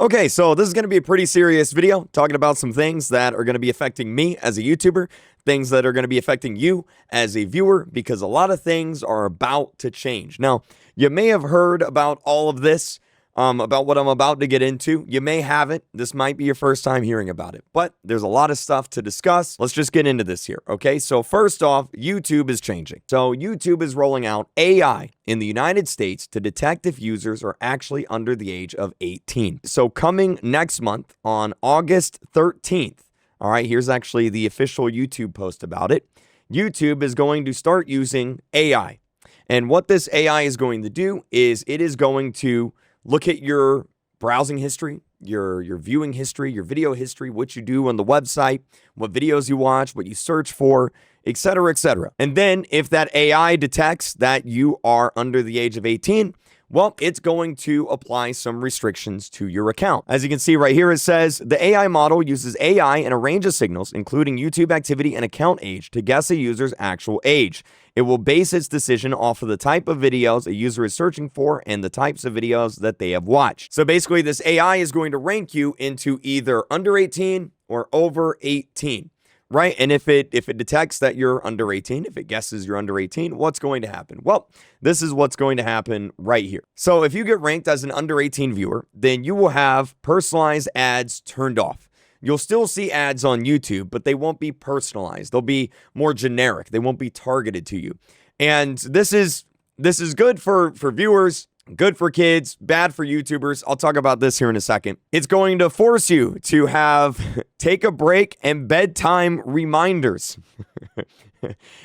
Okay, so this is going to be a pretty serious video talking about some things that are going to be affecting me as a YouTuber, things that are going to be affecting you as a viewer, because a lot of things are about to change. Now, you may have heard about all of this, about what I'm about to get into. You may haven't. This might be your first time hearing about it, but there's a lot of stuff to discuss. Let's just get into this here, okay? So first off, YouTube is changing. So YouTube is rolling out AI in the United States to detect if users are actually under the age of 18. So coming next month on August 13th, all right, here's actually the official YouTube post about it. YouTube is going to start using AI. And what this AI is going to do is it is going to look at your browsing history, your viewing history, your video history, what you do on the website, what videos you watch, what you search for, etc., etc. And then if that AI detects that you are under the age of 18, well, it's going to apply some restrictions to your account. As you can see right here, it says the AI model uses AI and a range of signals, including YouTube activity and account age, to guess a user's actual age. It will base its decision off of the type of videos a user is searching for and the types of videos that they have watched. So basically, this AI is going to rank you into either under 18 or over 18. Right? And if it detects that you're under 18, if it guesses you're under 18, what's going to happen? Well, this is what's going to happen right here. So if you get ranked as an under 18 viewer, then you will have personalized ads turned off. You'll still see ads on YouTube, but they won't be personalized. They'll be more generic. They won't be targeted to you. And this is good for viewers. Good for kids, bad for YouTubers. I'll talk about this here in a second. It's going to force you to have take a break and bedtime reminders.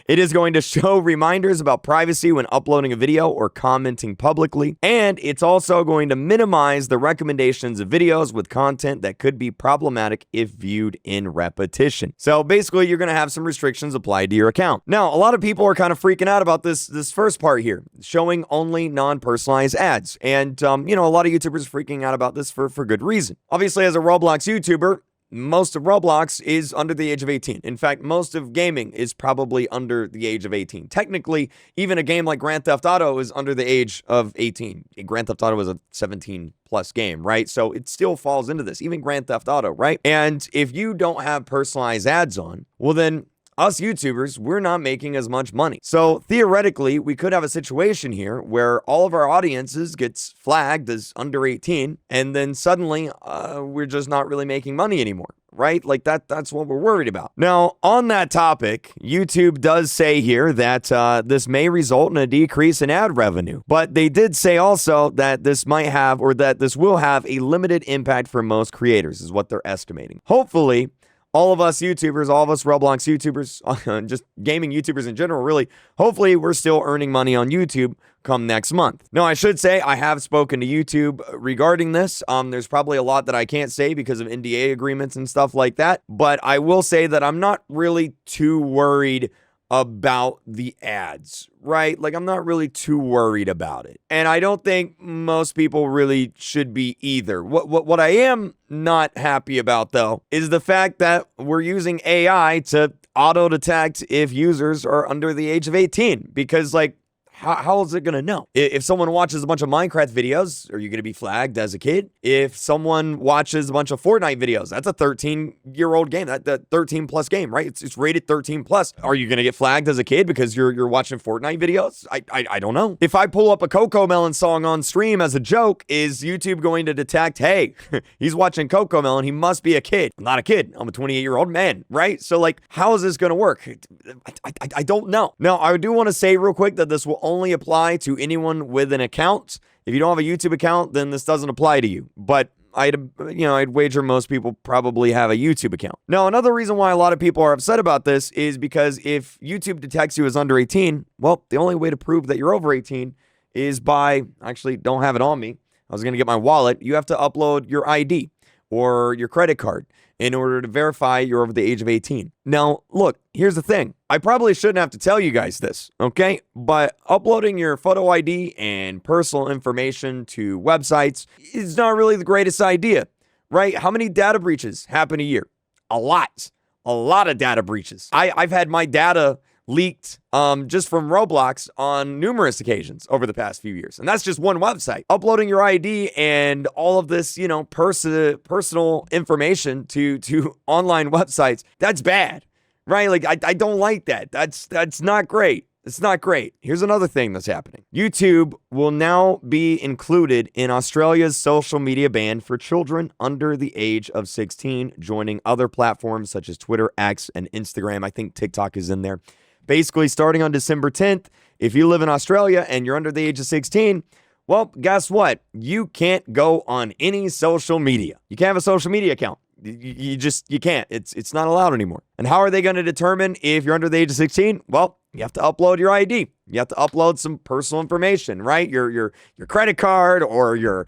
It is going to show reminders about privacy when uploading a video or commenting publicly. And it's also going to minimize the recommendations of videos with content that could be problematic if viewed in repetition. So basically, you're going to have some restrictions applied to your account. Now, a lot of people are kind of freaking out about this first part here, showing only non-personalized ads. And, a lot of YouTubers are freaking out about this for good reason. Obviously, as a Roblox YouTuber, most of Roblox is under the age of 18. In fact, most of gaming is probably under the age of 18. Technically, even a game like Grand Theft Auto is under the age of 18. Grand Theft Auto is a 17-plus game, right? So it still falls into this, even Grand Theft Auto, right? And if you don't have personalized ads on, well then, us YouTubers, we're not making as much money. So theoretically, we could have a situation here where all of our audiences gets flagged as under 18, and then suddenly we're just not really making money anymore, right? Like that's what we're worried about. Now, on that topic, YouTube does say here that this may result in a decrease in ad revenue, but they did say also that this might have, or that this will have a limited impact for most creators, is what they're estimating. Hopefully, all of us YouTubers, all of us Roblox YouTubers, just gaming YouTubers in general, really, hopefully we're still earning money on YouTube come next month. Now, I should say I have spoken to YouTube regarding this. There's probably a lot that I can't say because of NDA agreements and stuff like that, but I will say that I'm not really too worried about the ads, right? Like, I'm not really too worried about it. And I don't think most people really should be either. What I am not happy about, though, is the fact that we're using AI to auto-detect if users are under the age of 18. Because, like, how is it going to know? If someone watches a bunch of Minecraft videos, are you going to be flagged as a kid? If someone watches a bunch of Fortnite videos, that's a 13-year-old game, that 13-plus game, right? It's rated 13-plus. Are you going to get flagged as a kid because you're watching Fortnite videos? I don't know. If I pull up a CoComelon song on stream as a joke, is YouTube going to detect, hey, he's watching CoComelon, he must be a kid. I'm not a kid. I'm a 28-year-old man, right? So, like, how is this going to work? I don't know. Now, I do want to say real quick that this will only apply to anyone with an account. If you don't have a YouTube account, then this doesn't apply to you. But I'd wager most people probably have a YouTube account. Now, another reason why a lot of people are upset about this is because if YouTube detects you as under 18, well, the only way to prove that you're over 18 is by, actually, don't have it on me. I was going to get my wallet. You have to upload your ID or your credit card in order to verify you're over the age of 18. Now, look, here's the thing. I probably shouldn't have to tell you guys this, okay? But uploading your photo ID and personal information to websites is not really the greatest idea, right? How many data breaches happen a year? A lot of data breaches. I've had my data leaked just from Roblox on numerous occasions over the past few years. And that's just one website. Uploading your ID and all of this, personal information to online websites, that's bad, right? Like, I don't like that. That's not great. It's not great. Here's another thing that's happening. YouTube will now be included in Australia's social media ban for children under the age of 16, joining other platforms such as Twitter, X, and Instagram. I think TikTok is in there. Basically, starting on December 10th, if you live in Australia and you're under the age of 16, well, guess what? You can't go on any social media. You can't have a social media account. You can't. It's not allowed anymore. And how are they going to determine if you're under the age of 16? Well, you have to upload your ID. You have to upload some personal information, right? Your credit card or your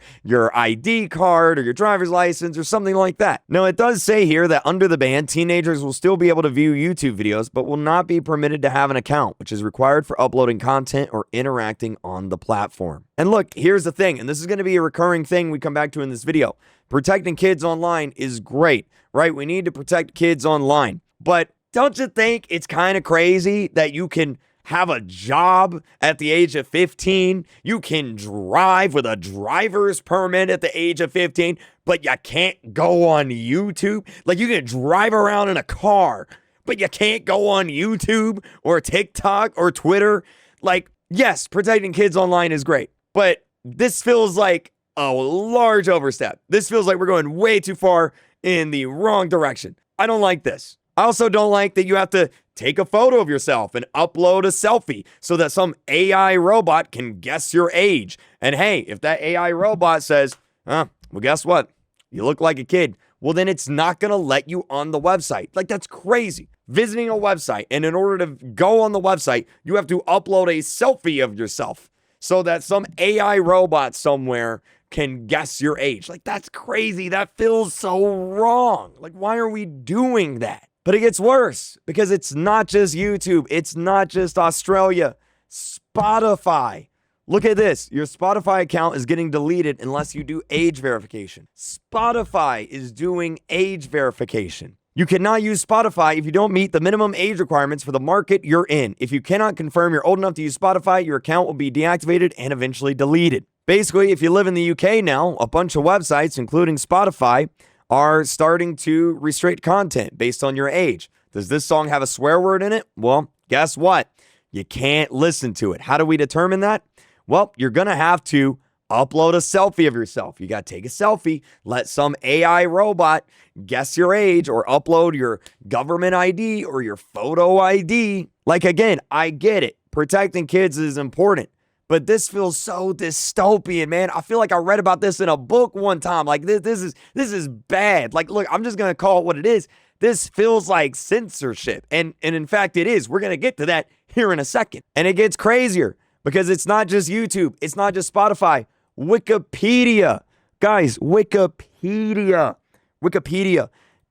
ID card or your driver's license or something like that. Now, it does say here that under the ban, teenagers will still be able to view YouTube videos, but will not be permitted to have an account, which is required for uploading content or interacting on the platform. And look, here's the thing, and this is going to be a recurring thing we come back to in this video. Protecting kids online is great, right? We need to protect kids online. But don't you think it's kind of crazy that you can have a job at the age of 15? You can drive with a driver's permit at the age of 15, but you can't go on YouTube? Like, you can drive around in a car, but you can't go on YouTube or TikTok or Twitter? Like, yes, protecting kids online is great, but this feels like a large overstep. This feels like we're going way too far in the wrong direction. I don't like this. I also don't like that you have to take a photo of yourself and upload a selfie so that some AI robot can guess your age. And hey, if that AI robot says, well, guess what? You look like a kid. Well, then it's not going to let you on the website. Like, that's crazy. Visiting a website, and in order to go on the website, you have to upload a selfie of yourself so that some AI robot somewhere can guess your age. Like, that's crazy. That feels so wrong. Like, why are we doing that? But it gets worse because it's not just YouTube. It's not just Australia. Spotify. Look at this. Your Spotify account is getting deleted unless you do age verification. Spotify is doing age verification. You cannot use Spotify if you don't meet the minimum age requirements for the market you're in. If you cannot confirm you're old enough to use Spotify, your account will be deactivated and eventually deleted. Basically, if you live in the UK now, a bunch of websites, including Spotify, are starting to restrict content based on your age. Does this song have a swear word in it? Well, guess what? You can't listen to it. How do we determine that? Well, you're going to have to upload a selfie of yourself. You got to take a selfie, let some AI robot guess your age, or upload your government ID or your photo ID. Like, again, I get it. Protecting kids is important. But this feels so dystopian, man. I feel like I read about this in a book one time. Like, this is bad. Like, look, I'm just going to call it what it is. This feels like censorship. And in fact, it is. We're going to get to that here in a second. And it gets crazier because it's not just YouTube. It's not just Spotify. Wikipedia. Guys, Wikipedia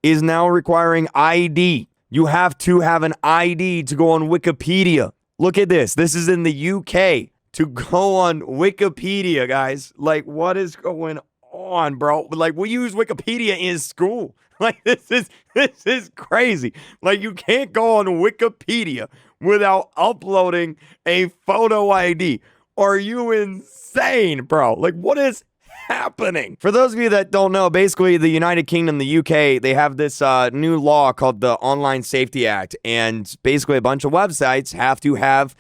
is now requiring ID. You have to have an ID to go on Wikipedia. Look at this. This is in the UK. To go on Wikipedia, guys. Like, what is going on, bro? Like, we use Wikipedia in school. Like, this is crazy. Like, you can't go on Wikipedia without uploading a photo ID. Are you insane, bro? Like, what is happening? For those of you that don't know, basically the United Kingdom, the UK, they have this new law called the Online Safety Act. And basically a bunch of websites have to have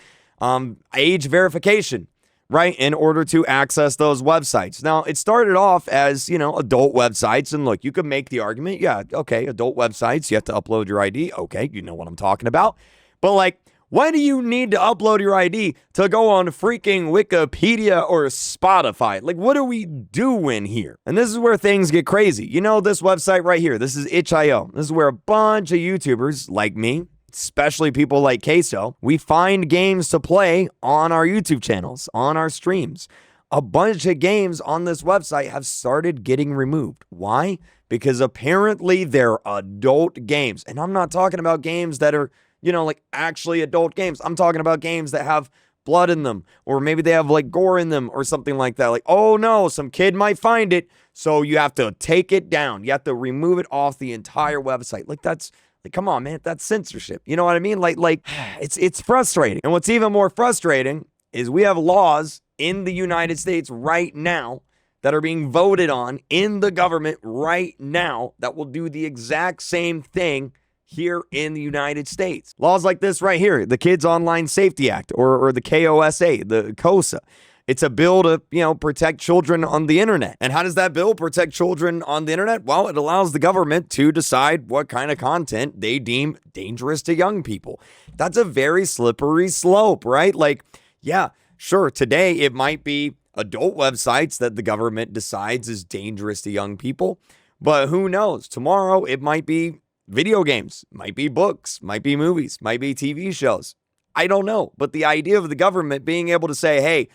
age verification, right, in order to access those websites. Now, it started off as, adult websites, and look, you could make the argument, yeah, okay, adult websites, you have to upload your ID, okay, you know what I'm talking about, but like, why do you need to upload your ID to go on freaking Wikipedia or Spotify? Like, what are we doing here? And this is where things get crazy. You know, this website right here, this is itch.io. This is where a bunch of YouTubers like me, especially people like Queso, we find games to play on our YouTube channels, on our streams. A bunch of games on this website have started getting removed. Why? Because apparently they're adult games. And I'm not talking about games that are, like actually adult games. I'm talking about games that have blood in them, or maybe they have like gore in them or something like that. Like, oh no, some kid might find it, so you have to take it down. You have to remove it off the entire website. Like, that's Like, come on, man, that's censorship. You know what I mean? Like it's frustrating. And what's even more frustrating is we have laws in the United States right now that are being voted on in the government right now that will do the exact same thing here in the United States. Laws like this right here, the Kids Online Safety Act, or the KOSA, the KOSA. It's a bill to, protect children on the internet. And how does that bill protect children on the internet? Well, it allows the government to decide what kind of content they deem dangerous to young people. That's a very slippery slope, right? Like, yeah, sure, today it might be adult websites that the government decides is dangerous to young people, but who knows? Tomorrow it might be video games, might be books, might be movies, might be TV shows. I don't know. But the idea of the government being able to say, hey,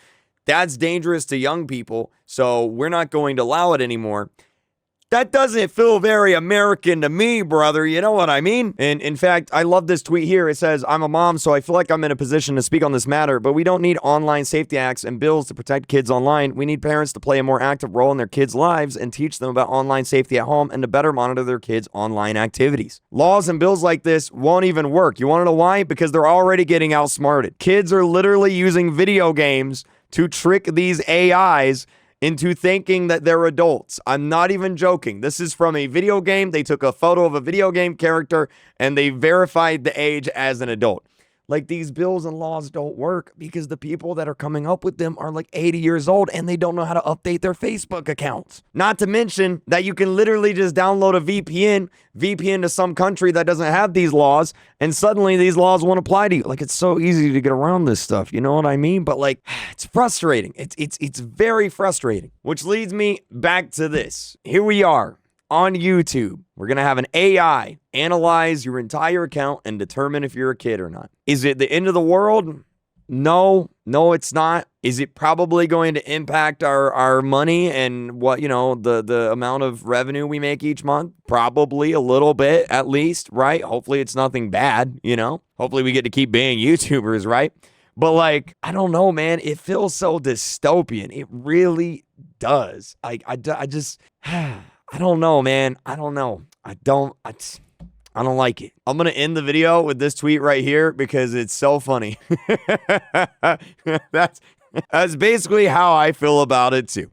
that's dangerous to young people, so we're not going to allow it anymore. That doesn't feel very American to me, brother. You know what I mean? And in fact, I love this tweet here. It says, I'm a mom, so I feel like I'm in a position to speak on this matter, but we don't need online safety acts and bills to protect kids online. We need parents to play a more active role in their kids' lives and teach them about online safety at home and to better monitor their kids' online activities. Laws and bills like this won't even work. You want to know why? Because they're already getting outsmarted. Kids are literally using video games to trick these AIs into thinking that they're adults. I'm not even joking. This is from a video game. They took a photo of a video game character and they verified the age as an adult. Like, these bills and laws don't work because the people that are coming up with them are like 80 years old and they don't know how to update their Facebook accounts. Not to mention that you can literally just download a VPN to some country that doesn't have these laws, and suddenly these laws won't apply to you. Like, it's so easy to get around this stuff. You know what I mean? But like, it's frustrating. It's very frustrating. Which leads me back to this. Here we are on YouTube. We're going to have an AI analyze your entire account and determine if you're a kid or not. Is it the end of the world? No, it's not. Is it probably going to impact our money and what, the amount of revenue we make each month? Probably a little bit, at least, right? Hopefully it's nothing bad, Hopefully we get to keep being YouTubers, right? But like, I don't know, man. It feels so dystopian. It really does. I just... I don't know, man. I don't know. I don't like it. I'm going to end the video with this tweet right here because it's so funny. That's basically how I feel about it too.